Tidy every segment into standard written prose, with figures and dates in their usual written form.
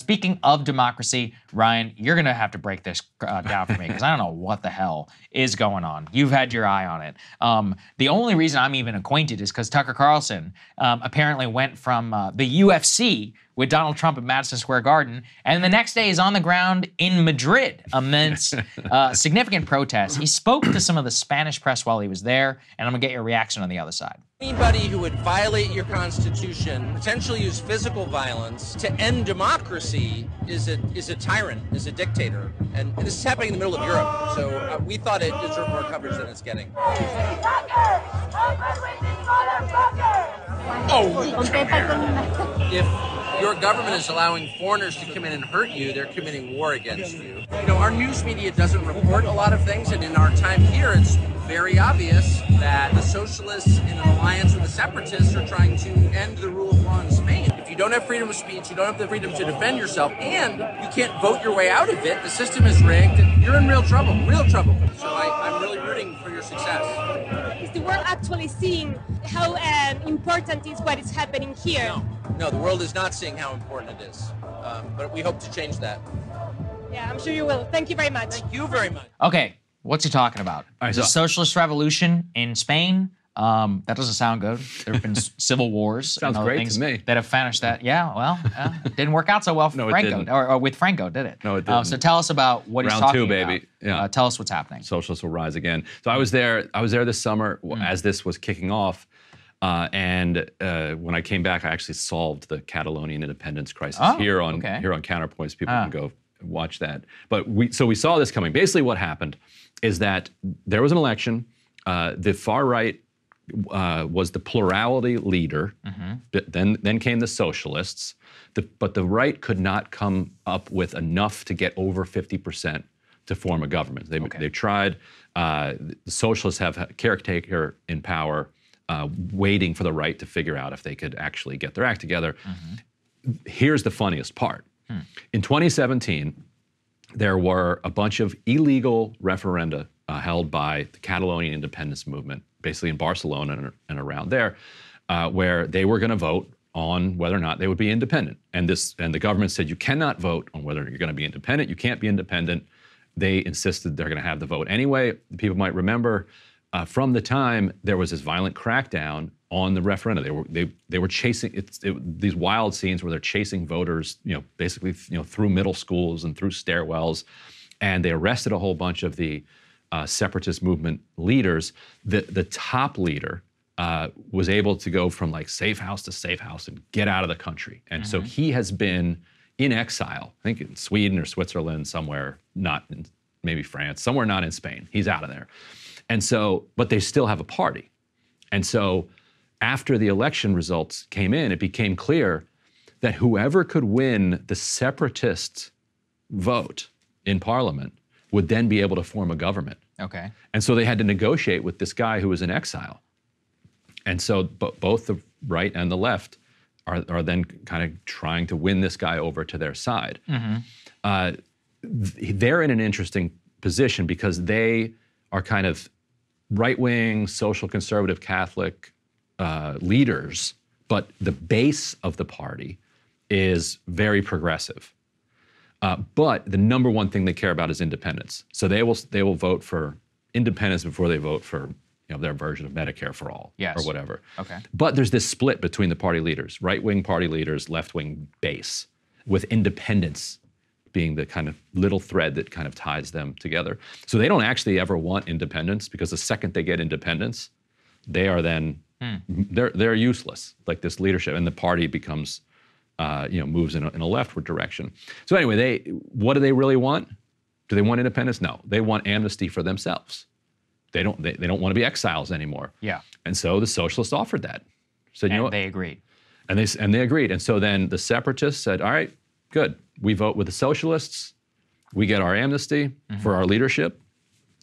Speaking of democracy, Ryan, you're going to have to break this down for me because I don't know what the hell is going on. You've had your eye on it. The only reason I'm even acquainted is because Tucker Carlson apparently went from the UFC with Donald Trump at Madison Square Garden, and the next day is on the ground in Madrid amidst significant protests. He spoke to some of the Spanish press while he was there, and I'm going to get your reaction on the other side. Anybody who would violate your constitution, potentially use physical violence to end democracy is a tyrant, is a dictator. And this is happening in the middle of Europe. So we thought it deserved more coverage than it's getting. If your government is allowing foreigners to come in and hurt you, they're committing war against you. You know, our news media doesn't report a lot of things, and in our time here, it's very obvious that the socialists in an alliance with the separatists are trying to end the rule of law in Spain. If you don't have freedom of speech, you don't have the freedom to defend yourself, and you can't vote your way out of it, the system is rigged, you're in real trouble, real trouble. So I'm really rooting for your success. Is the world actually seeing how important is what is happening here? No, the world is not seeing how important it is, but we hope to change that. Yeah, I'm sure you will. Thank you very much. Thank you very much. Okay, what's he talking about? Right, The socialist revolution in Spain? That doesn't sound good. There have been civil wars and Sounds other great things to me. that have finished that. Yeah, well, it didn't work out so well for No, it Franco, didn't. or with Franco, did it? No, it didn't. So tell us about what he's Round talking two, baby. about. Yeah. Tell us what's happening. Socialists will rise again. So I was there this summer as this was kicking off. And when I came back, I actually solved the Catalonian independence crisis here on Counterpoints. People can go watch that. But we saw this coming. Basically what happened is that there was an election. The far right was the plurality leader. Then came the socialists. But the right could not come up with enough to get over 50% to form a government. They tried. The socialists have a caretaker in power, waiting for the right to figure out if they could actually get their act together. Here's the funniest part. In 2017, there were a bunch of illegal referenda held by the Catalonian independence movement, basically in Barcelona and around there, where they were going to vote on whether or not they would be independent. And the government said, you cannot vote on whether you're going to be independent. You can't be independent. They insisted they're going to have the vote anyway. People might remember from the time there was this violent crackdown on the referenda. They were chasing these wild scenes where they're chasing voters, basically through middle schools and through stairwells, and they arrested a whole bunch of the separatist movement leaders. The top leader was able to go from like safe house to safe house and get out of the country, and so he has been in exile. I think in Sweden or Switzerland, somewhere, not in maybe France, somewhere not in Spain. He's out of there. And so, but they still have a party. And so after the election results came in, it became clear that whoever could win the separatist vote in parliament would then be able to form a government. Okay. And so they had to negotiate with this guy who was in exile. And so both the right and the left are then kind of trying to win this guy over to their side. They're in an interesting position because they are kind of right-wing, social conservative Catholic leaders, but the base of the party is very progressive. But the number one thing they care about is independence. So they will vote for independence before they vote for their version of Medicare for all or whatever. Okay. But there's this split between the party leaders, right-wing party leaders, left-wing base, with independence being the kind of little thread that kind of ties them together. So they don't actually ever want independence, because the second they get independence, they are then, they're useless, like this leadership, and the party becomes, moves in a leftward direction. So anyway, what do they really want? Do they want independence? No, they want amnesty for themselves. They don't want to be exiles anymore. Yeah. And so the socialists offered that. Said, you know what? They agreed. And they agreed. And so then the separatists said, all right, good. We vote with the socialists. We get our amnesty for our leadership.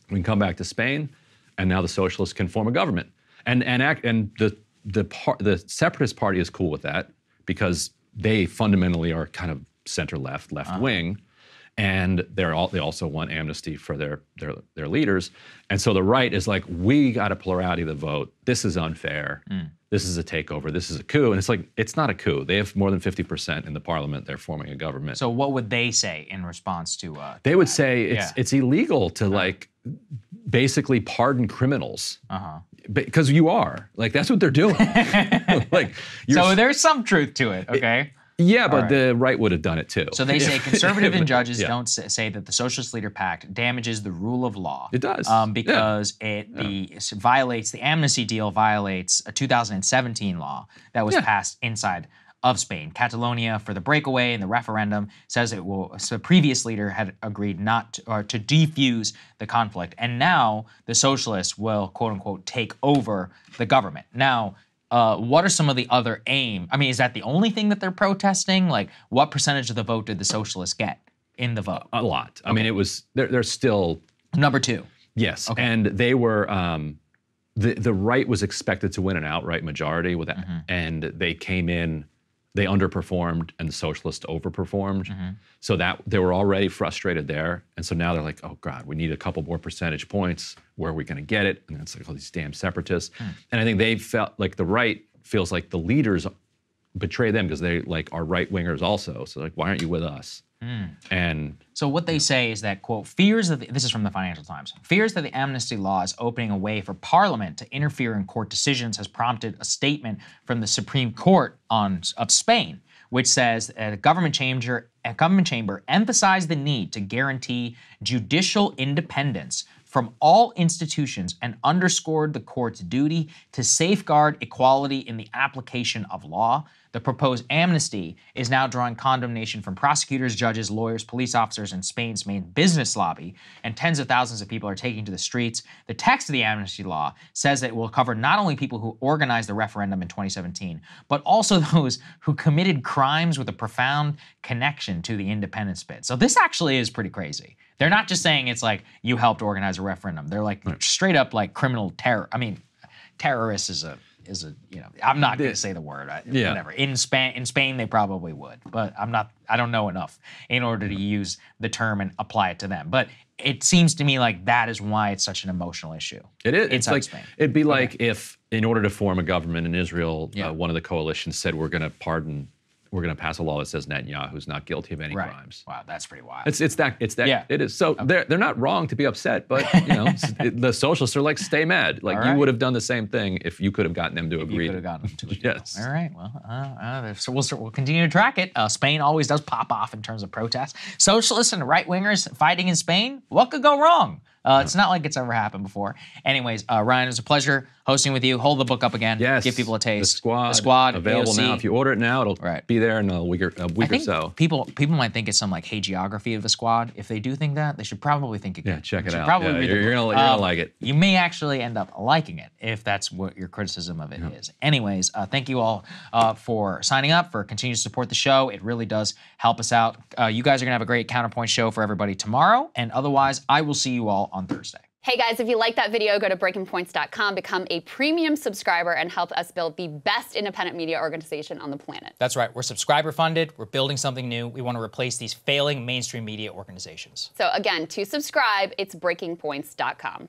We can come back to Spain, and now the socialists can form a government. And the separatist party is cool with that, because they fundamentally are kind of center-left, left-wing, and they also want amnesty for their leaders. And so the right is like, we got a plurality of the vote. This is unfair. This is a takeover. This is a coup. And it's like, it's not a coup. They have more than 50% in the parliament. They're forming a government. So what would they say in response to they would say it's illegal to like basically pardon criminals. Because you are. Like, that's what they're doing. Like, so there's some truth to it, okay? Yeah, but the right would have done it too. So they say conservative and judges don't say that the Socialist Leader Pact damages the rule of law. It does. Because it violates, the amnesty deal violates a 2017 law that was passed inside of Spain. Catalonia, for the breakaway and the referendum, says it will. So the previous leader had agreed not to defuse the conflict, and now the socialists will, quote unquote, take over the government. Now, what are some of the other aim? I mean, is that the only thing that they're protesting? Like, what percentage of the vote did the socialists get in the vote? A lot. I mean, it was they're still number 2. Yes, and they were. The right was expected to win an outright majority with that, and they came in. They underperformed and the socialists overperformed. So that they were already frustrated there. And so now they're like, oh God, we need a couple more percentage points. Where are we gonna get it? And it's like all these damn separatists. And I think they felt like the right feels like the leaders betray them because they like are right wingers also. So like, why aren't you with us? And so what they say is that, quote, fears that this is from the Financial Times, fears that the amnesty law is opening a way for Parliament to interfere in court decisions has prompted a statement from the Supreme Court of Spain, which says a government chamber emphasized the need to guarantee judicial independence from all institutions and underscored the court's duty to safeguard equality in the application of law. The proposed amnesty is now drawing condemnation from prosecutors, judges, lawyers, police officers, and Spain's main business lobby, and tens of thousands of people are taking to the streets. The text of the amnesty law says that it will cover not only people who organized the referendum in 2017, but also those who committed crimes with a profound connection to the independence bid. So this actually is pretty crazy. They're not just saying it's like you helped organize a referendum. They're like straight up like criminal terror. I mean, terrorist is a I'm not going to say the word. Whatever. In Spain they probably would, but I don't know enough in order to use the term and apply it to them. But it seems to me like that is why it's such an emotional issue. It is. It's like Spain. It'd be like if, in order to form a government in Israel, one of the coalitions said we're going to pass a law that says Netanyahu's not guilty of any crimes. Wow, that's pretty wild. It is. So they're not wrong to be upset, but the socialists are like, stay mad. Like you would have done the same thing if you could have gotten them to agree. You could have gotten them to agree. Yes. All right. Well, so we'll continue to track it. Spain always does pop off in terms of protests. Socialists and right wingers fighting in Spain. What could go wrong? It's not like it's ever happened before. Anyways, Ryan, it was a pleasure hosting with you. Hold the book up again. Yes. Give people a taste. The Squad available AOC. now. If you order it now, it'll be there in a week or so. People might think it's some like hagiography of the Squad. If they do think that, they should probably think again. Yeah, check it out. Probably read you're gonna like it. You may actually end up liking it if that's what your criticism of it is. Anyways, thank you all for signing up, for continuing to support the show. It really does help us out. You guys are gonna have a great Counterpoint show for everybody tomorrow, and otherwise, I will see you all on Thursday. Hey guys, if you like that video, go to breakingpoints.com, become a premium subscriber, and help us build the best independent media organization on the planet. That's right. We're subscriber funded. We're building something new. We want to replace these failing mainstream media organizations. So again, to subscribe, it's breakingpoints.com.